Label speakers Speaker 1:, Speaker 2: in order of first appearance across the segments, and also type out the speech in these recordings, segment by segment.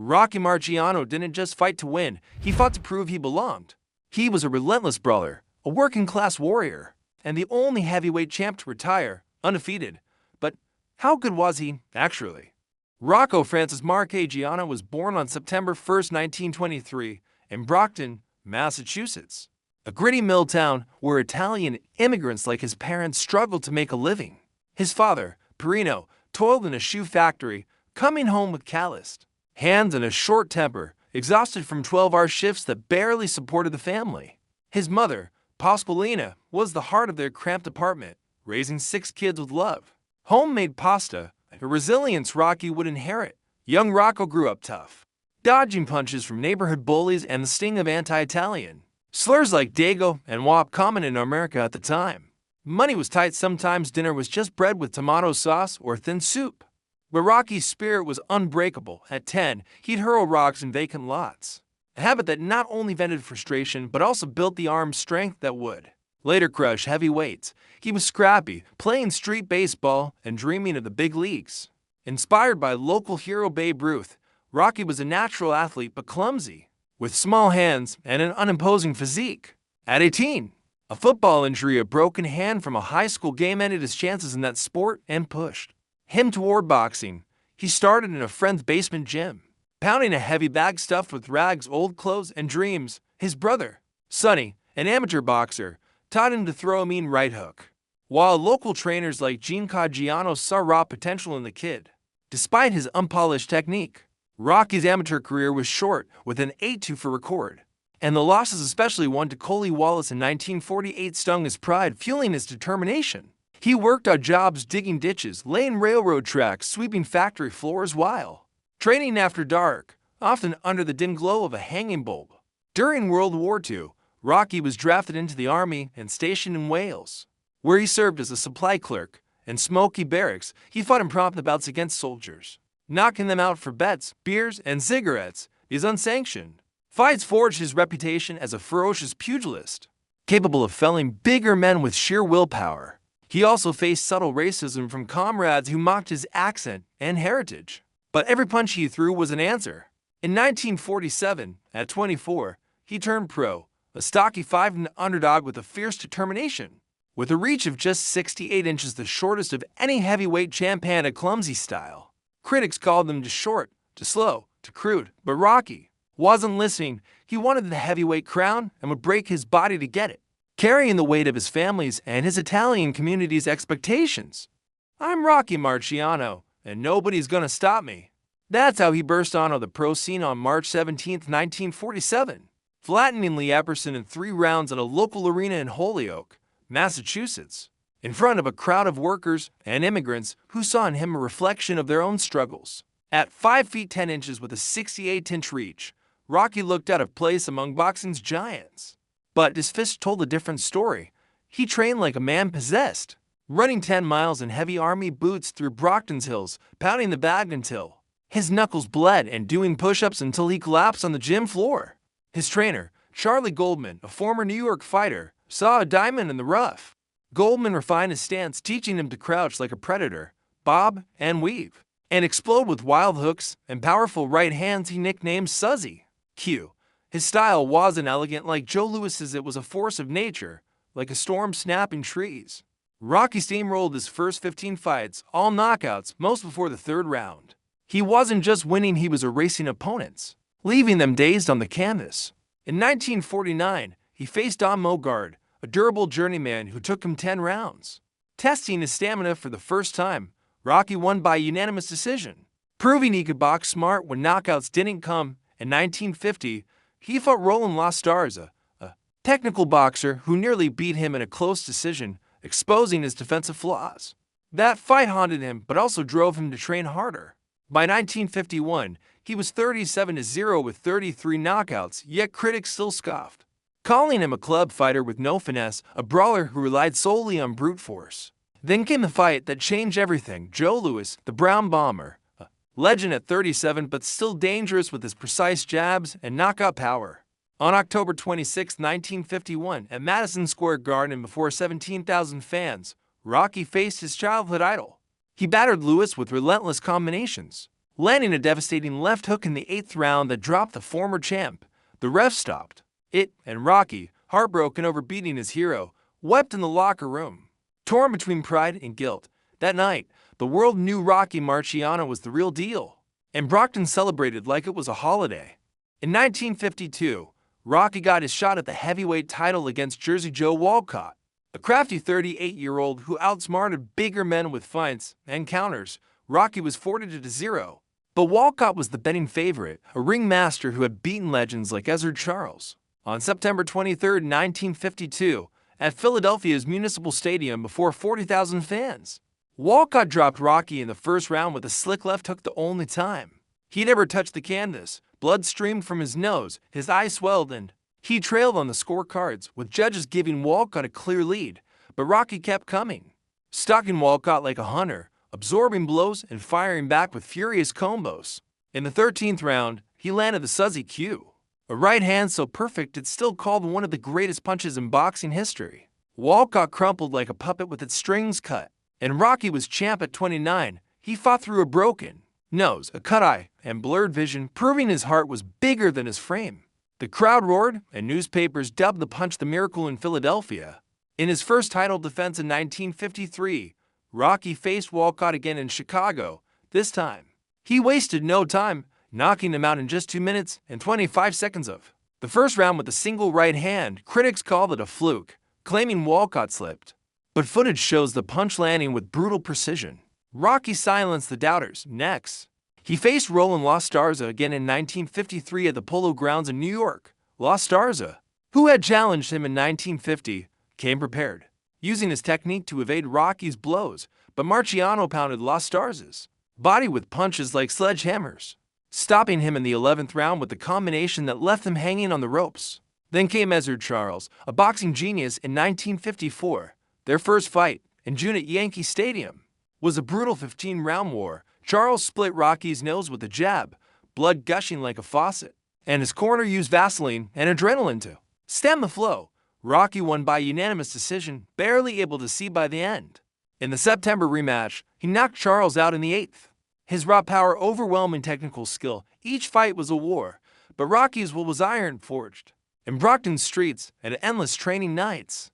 Speaker 1: Rocky Marciano didn't just fight to win, he fought to prove he belonged. He was a relentless brawler, a working-class warrior, and the only heavyweight champ to retire, undefeated. But how good was he, actually? Rocco Francis Marciano was born on September 1, 1923, in Brockton, Massachusetts, a gritty mill town where Italian immigrants like his parents struggled to make a living. His father, Perino, toiled in a shoe factory, coming home with calloused hands and a short temper, exhausted from 12-hour shifts that barely supported the family. His mother, Pasqualina, was the heart of their cramped apartment, raising 6 kids with love. Homemade pasta, a resilience Rocky would inherit. Young Rocco grew up tough, dodging punches from neighborhood bullies and the sting of anti-Italian slurs like Dago and Wop, common in America at the time. Money was tight, sometimes dinner was just bread with tomato sauce or thin soup. But Rocky's spirit was unbreakable. At 10, he'd hurl rocks in vacant lots, a habit that not only vented frustration but also built the arm strength that would later crush heavy weights. He was scrappy, playing street baseball and dreaming of the big leagues. Inspired by local hero Babe Ruth, Rocky was a natural athlete but clumsy, with small hands and an unimposing physique. At 18, a football injury, a broken hand from a high school game, ended his chances in that sport and pushed him toward boxing. He started in a friend's basement gym, pounding a heavy bag stuffed with rags, old clothes, and dreams. His brother, Sonny, an amateur boxer, taught him to throw a mean right hook, while local trainers like Gene Caggiano saw raw potential in the kid. Despite his unpolished technique, Rocky's amateur career was short, with an 8-2 for record, and the losses, especially one to Coley Wallace in 1948, stung his pride, fueling his determination. He worked odd jobs, digging ditches, laying railroad tracks, sweeping factory floors while training after dark, often under the dim glow of a hanging bulb. During World War II, Rocky was drafted into the army and stationed in Wales, where he served as a supply clerk. In smoky barracks, he fought impromptu bouts against soldiers, knocking them out for bets, beers, and cigarettes. His unsanctioned fights forged his reputation as a ferocious pugilist, capable of felling bigger men with sheer willpower. He also faced subtle racism from comrades who mocked his accent and heritage. But every punch he threw was an answer. In 1947, at 24, he turned pro, a stocky 5'9" underdog with a fierce determination. With a reach of just 68 inches, the shortest of any heavyweight champ, and a clumsy style. Critics called him too short, too slow, too crude. But Rocky wasn't listening. He wanted the heavyweight crown and would break his body to get it, carrying the weight of his family's and his Italian community's expectations. "I'm Rocky Marciano, and nobody's gonna stop me." That's how he burst onto the pro scene on March 17, 1947, flattening Lee Epperson in 3 rounds at a local arena in Holyoke, Massachusetts, in front of a crowd of workers and immigrants who saw in him a reflection of their own struggles. At 5 feet 10 inches with a 68-inch reach, Rocky looked out of place among boxing's giants. But his fist told a different story. He trained like a man possessed, running 10 miles in heavy army boots through Brockton's hills, pounding the bag until his knuckles bled, and doing push-ups until he collapsed on the gym floor. His trainer, Charlie Goldman, a former New York fighter, saw a diamond in the rough. Goldman refined his stance, teaching him to crouch like a predator, bob and weave, and explode with wild hooks and powerful right hands he nicknamed Suzzy Q. His style wasn't elegant like Joe Louis's, it was a force of nature, like a storm snapping trees. Rocky steamrolled his first 15 fights, all knockouts, most before the 3rd round. He wasn't just winning, he was erasing opponents, leaving them dazed on the canvas. In 1949, he faced Don Mogard, a durable journeyman who took him 10 rounds. Testing his stamina for the first time, Rocky won by unanimous decision, proving he could box smart when knockouts didn't come. In 1950, he fought Roland Las Starza, a technical boxer who nearly beat him in a close decision, exposing his defensive flaws. That fight haunted him but also drove him to train harder. By 1951, he was 37-0 with 33 knockouts, yet critics still scoffed, calling him a club fighter with no finesse, a brawler who relied solely on brute force. Then came the fight that changed everything. Joe Louis, the Brown Bomber, a legend at 37 but still dangerous with his precise jabs and knockout power. On October 26, 1951, at Madison Square Garden before 17,000 fans, Rocky faced his childhood idol. He battered Louis with relentless combinations, landing a devastating left hook in the 8th round that dropped the former champ. The ref stopped it, and Rocky, heartbroken over beating his hero, wept in the locker room. Torn between pride and guilt, that night, the world knew Rocky Marciano was the real deal, and Brockton celebrated like it was a holiday. In 1952, Rocky got his shot at the heavyweight title against Jersey Joe Walcott, a crafty 38-year-old who outsmarted bigger men with feints and counters. Rocky was 40-0, but Walcott was the betting favorite, a ringmaster who had beaten legends like Ezzard Charles. On September 23, 1952, at Philadelphia's Municipal Stadium before 40,000 fans, Walcott dropped Rocky in the first round with a slick left hook the only time he'd ever touched the canvas. Blood streamed from his nose, his eyes swelled, and he trailed on the scorecards, with judges giving Walcott a clear lead. But Rocky kept coming, stalking Walcott like a hunter, absorbing blows and firing back with furious combos. In the 13th round, he landed the Suzy Q, a right hand so perfect it's still called one of the greatest punches in boxing history. Walcott crumpled like a puppet with its strings cut, and Rocky was champ at 29. He fought through a broken nose, a cut eye, and blurred vision, proving his heart was bigger than his frame. The crowd roared, and newspapers dubbed the punch the miracle in Philadelphia. In his first title defense in 1953, Rocky faced Walcott again in Chicago. This time, he wasted no time, knocking him out in just 2 minutes and 25 seconds of the first round with a single right hand. Critics called it a fluke, claiming Walcott slipped, but footage shows the punch landing with brutal precision. Rocky silenced the doubters. Next, he faced Roland La Starza again in 1953 at the Polo Grounds in New York. La Starza, who had challenged him in 1950, came prepared, using his technique to evade Rocky's blows, but Marciano pounded La Starza's body with punches like sledgehammers, stopping him in the 11th round with a combination that left him hanging on the ropes. Then came Ezzard Charles, a boxing genius, in 1954. Their first fight, in June at Yankee Stadium, was a brutal 15-round war. Charles split Rocky's nose with a jab, blood gushing like a faucet, and his corner used Vaseline and adrenaline to stem the flow. Rocky won by unanimous decision, barely able to see by the end. In the September rematch, he knocked Charles out in the 8th. His raw power, overwhelming technical skill, each fight was a war, but Rocky's will was iron-forged. In Brockton's streets and endless training nights.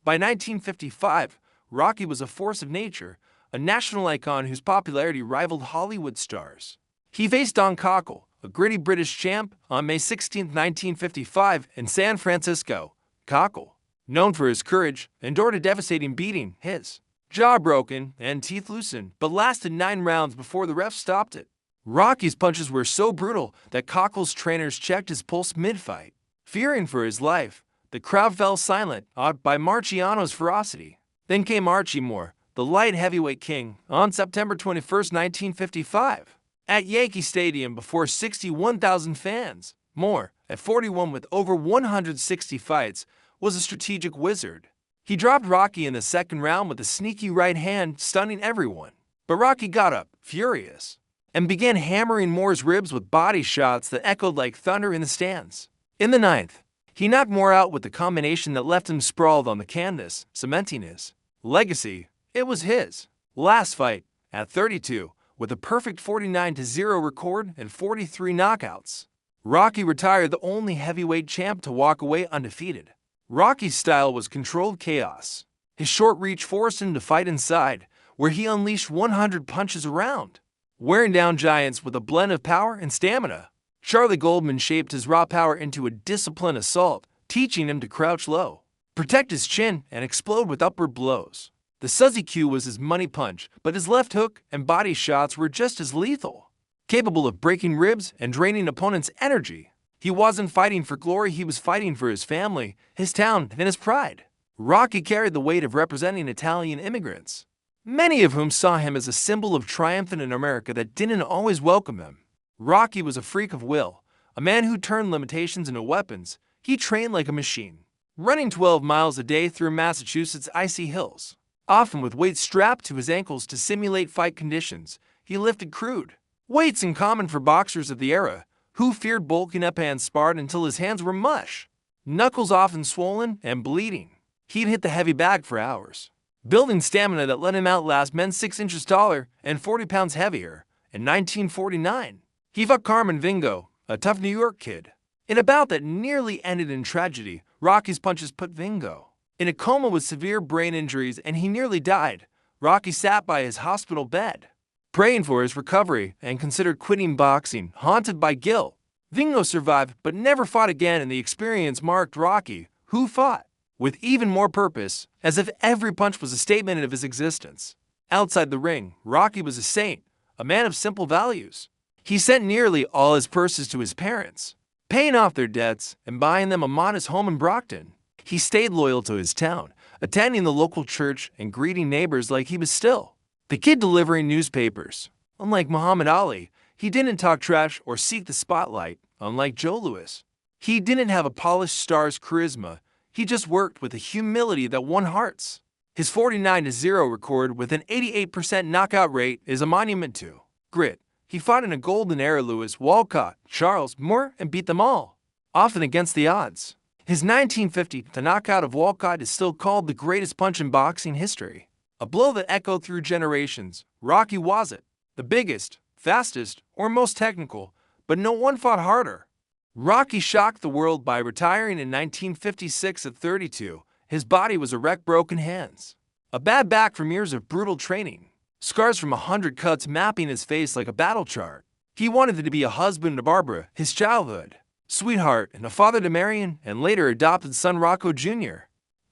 Speaker 1: By 1955, Rocky was a force of nature, a national icon whose popularity rivaled Hollywood stars. He faced Don Cockle, a gritty British champ, on May 16, 1955, in San Francisco. Cockle, known for his courage, endured a devastating beating, his jaw broken and teeth loosened, but lasted 9 rounds before the ref stopped it. Rocky's punches were so brutal that Cockle's trainers checked his pulse mid-fight. Fearing for his life, the crowd fell silent, awed by Marciano's ferocity. Then came Archie Moore, the light heavyweight king, on September 21, 1955, at Yankee Stadium before 61,000 fans. Moore, at 41 with over 160 fights, was a strategic wizard. He dropped Rocky in the 2nd round with a sneaky right hand, stunning everyone. But Rocky got up, furious, and began hammering Moore's ribs with body shots that echoed like thunder in the stands. In the 9th, he knocked Moore out with a combination that left him sprawled on the canvas, cementing his legacy. It was his last fight, at 32, with a perfect 49-0 record and 43 knockouts. Rocky retired the only heavyweight champ to walk away undefeated. Rocky's style was controlled chaos. His short reach forced him to fight inside, where he unleashed 100 punches around, wearing down giants with a blend of power and stamina. Charlie Goldman shaped his raw power into a disciplined assault, teaching him to crouch low, protect his chin, and explode with upward blows. The Suzy Q was his money punch, but his left hook and body shots were just as lethal, capable of breaking ribs and draining opponents' energy. He wasn't fighting for glory, he was fighting for his family, his town, and his pride. Rocky carried the weight of representing Italian immigrants, many of whom saw him as a symbol of triumph in an America that didn't always welcome him. Rocky was a freak of will, a man who turned limitations into weapons. He trained like a machine, running 12 miles a day through Massachusetts' icy hills, often with weights strapped to his ankles to simulate fight conditions. He lifted crude weights in common for boxers of the era, who feared bulking up and sparred until his hands were mush, knuckles often swollen and bleeding. He'd hit the heavy bag for hours, building stamina that let him outlast men 6 inches taller and 40 pounds heavier. in 1949. He fought Carmen Vingo, a tough New York kid. In a bout that nearly ended in tragedy, Rocky's punches put Vingo in a coma with severe brain injuries and he nearly died. Rocky sat by his hospital bed, praying for his recovery and considered quitting boxing, haunted by guilt. Vingo survived but never fought again, and the experience marked Rocky, who fought with even more purpose, as if every punch was a statement of his existence. Outside the ring, Rocky was a saint, a man of simple values. He sent nearly all his purses to his parents, paying off their debts and buying them a modest home in Brockton. He stayed loyal to his town, attending the local church and greeting neighbors like he was still the kid delivering newspapers. Unlike Muhammad Ali, he didn't talk trash or seek the spotlight. Unlike Joe Louis, he didn't have a polished star's charisma. He just worked with a humility that won hearts. His 49-0 record with an 88% knockout rate is a monument to grit. He fought in a golden era Lewis, Walcott, Charles, Moore, and beat them all, often against the odds. His 1950 knockout of Walcott is still called the greatest punch in boxing history, a blow that echoed through generations. Rocky wasn't the biggest, fastest, or most technical, but no one fought harder. Rocky shocked the world by retiring in 1956 at 32. His body was a wreck, broken hands, a bad back from years of brutal training, scars from 100 cuts mapping his face like a battle chart. He wanted to be a husband to Barbara, his childhood sweetheart, and a father to Marion and later adopted son Rocco Jr.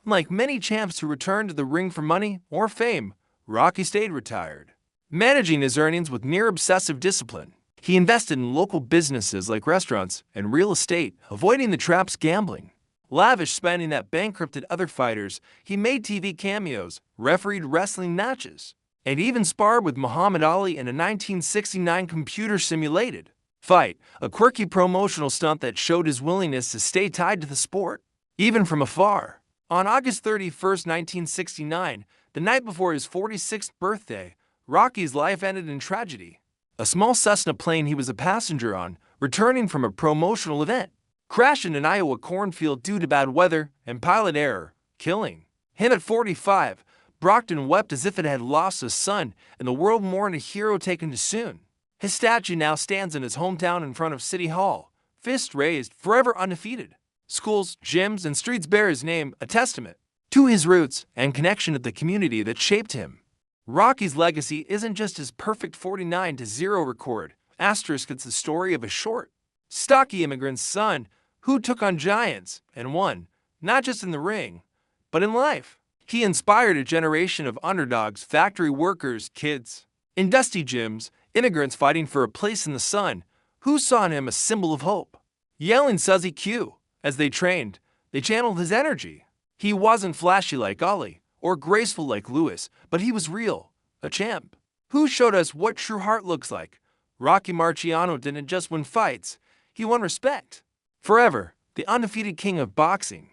Speaker 1: Like many champs who returned to the ring for money or fame, Rocky stayed retired, managing his earnings with near-obsessive discipline. He invested in local businesses like restaurants and real estate, avoiding the traps gambling. Lavish spending that bankrupted other fighters, he made TV cameos, refereed wrestling matches, and even sparred with Muhammad Ali in a 1969 computer-simulated fight, a quirky promotional stunt that showed his willingness to stay tied to the sport, even from afar. On August 31, 1969, the night before his 46th birthday, Rocky's life ended in tragedy. A small Cessna plane he was a passenger on, returning from a promotional event, crashed in an Iowa cornfield due to bad weather and pilot error, killing him at 45. Brockton wept as if it had lost a son, and the world mourned a hero taken too soon. His statue now stands in his hometown in front of City Hall, fist raised, forever undefeated. Schools, gyms, and streets bear his name, a testament to his roots and connection to the community that shaped him. Rocky's legacy isn't just his perfect 49-0 record. Asterisk, it's the story of a short, stocky immigrant's son who took on giants and won, not just in the ring, but in life. He inspired a generation of underdogs, factory workers, kids in dusty gyms, immigrants fighting for a place in the sun, who saw in him a symbol of hope. Yelling Suzy Q as they trained, they channeled his energy. He wasn't flashy like Ali or graceful like Lewis, but he was real, a champ, who showed us what true heart looks like. Rocky Marciano didn't just win fights, he won respect. Forever, the undefeated king of boxing.